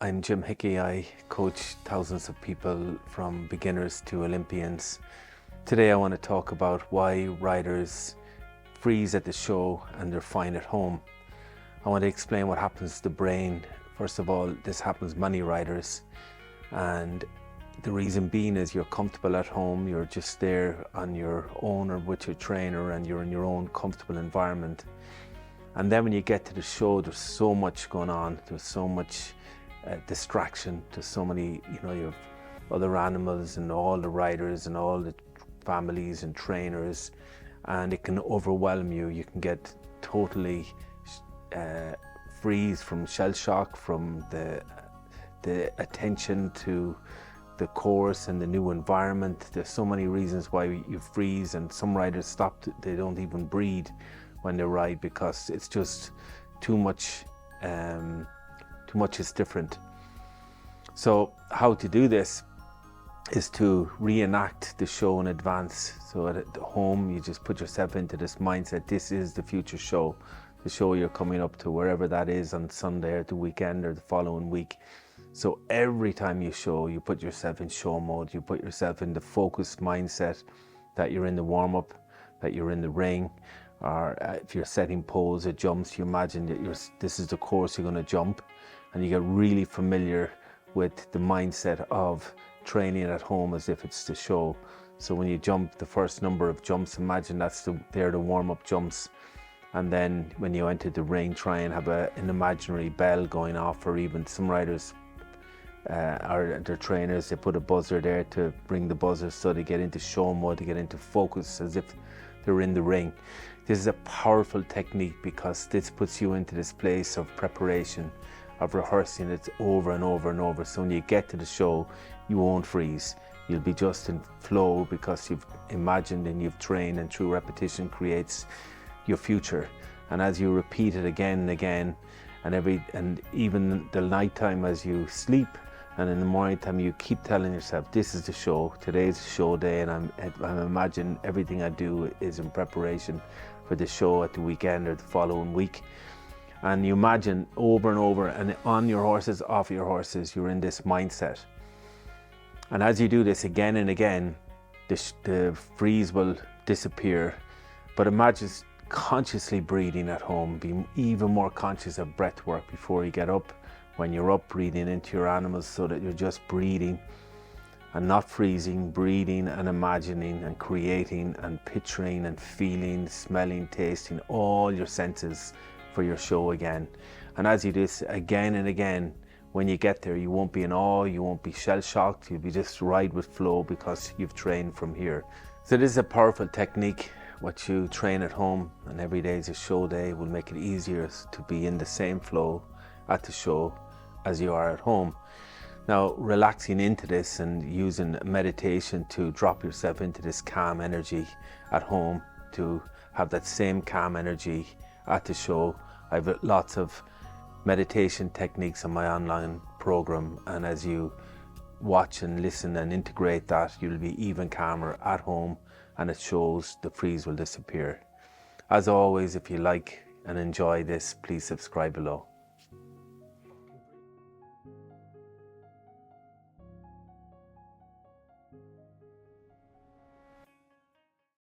I'm Jim Hickey. I coach thousands of people from beginners to Olympians. Today I want to talk about why riders freeze at the show and they're fine at home. I want to explain what happens to the brain. First of all, this happens to many riders, and the reason being is you're comfortable at home, you're just there on your own or with your trainer, and you're in your own comfortable environment. And then when you get to the show, there's so much going on, there's so much distraction, there's so many, you have other animals and all the riders and all the families and trainers, and it can overwhelm you. You can get totally freeze from shell shock, from the attention to the course and the new environment. There's so many reasons why you freeze, and some riders stop, they don't even breathe when they ride because it's just too much is different. So how to do this is to reenact the show in advance. So at home, you just put yourself into this mindset. This is the future show, the show you're coming up to, wherever that is, on Sunday or the weekend or the following week. So every time you show, you put yourself in show mode, you put yourself in the focused mindset that you're in the warm-up, that you're in the ring, or if you're setting pose or jumps, you imagine that this is the course you're going to jump, and you get really familiar with the mindset of training at home as if it's the show. So when you jump the first number of jumps, imagine they're the warm-up jumps, and then when you enter the ring, try and have an imaginary bell going off, or even some riders or their trainers, they put a buzzer there to bring the buzzer so they get into show mode, to get into focus as if they're in the ring. This is a powerful technique because this puts you into this place of preparation, of rehearsing it over and over and over. So when you get to the show, you won't freeze. You'll be just in flow because you've imagined and you've trained, and through repetition creates your future. And as you repeat it again and again, and even the night time as you sleep, and in the morning time, you keep telling yourself, this is the show, today's the show day, and I'm imagining everything I do is in preparation for the show at the weekend or the following week. And you imagine over and over, and on your horses, off your horses, you're in this mindset. And as you do this again and again, the freeze will disappear. But imagine consciously breathing at home, being even more conscious of breath work before you get up. When you're up, breathing into your animals so that you're just breathing and not freezing, breathing and imagining and creating and picturing and feeling, smelling, tasting, all your senses for your show again. And as you do this again and again, when you get there, you won't be in awe, you won't be shell-shocked, you'll be just ride with flow because you've trained from here. So this is a powerful technique. What you train at home and every day is a show day will make it easier to be in the same flow at the show as you are at home. Now, relaxing into this and using meditation to drop yourself into this calm energy at home, to have that same calm energy at the show. I have lots of meditation techniques on my online program, and as you watch and listen and integrate that, you'll be even calmer at home, and it shows the freeze will disappear. As always, if you like and enjoy this, please subscribe below.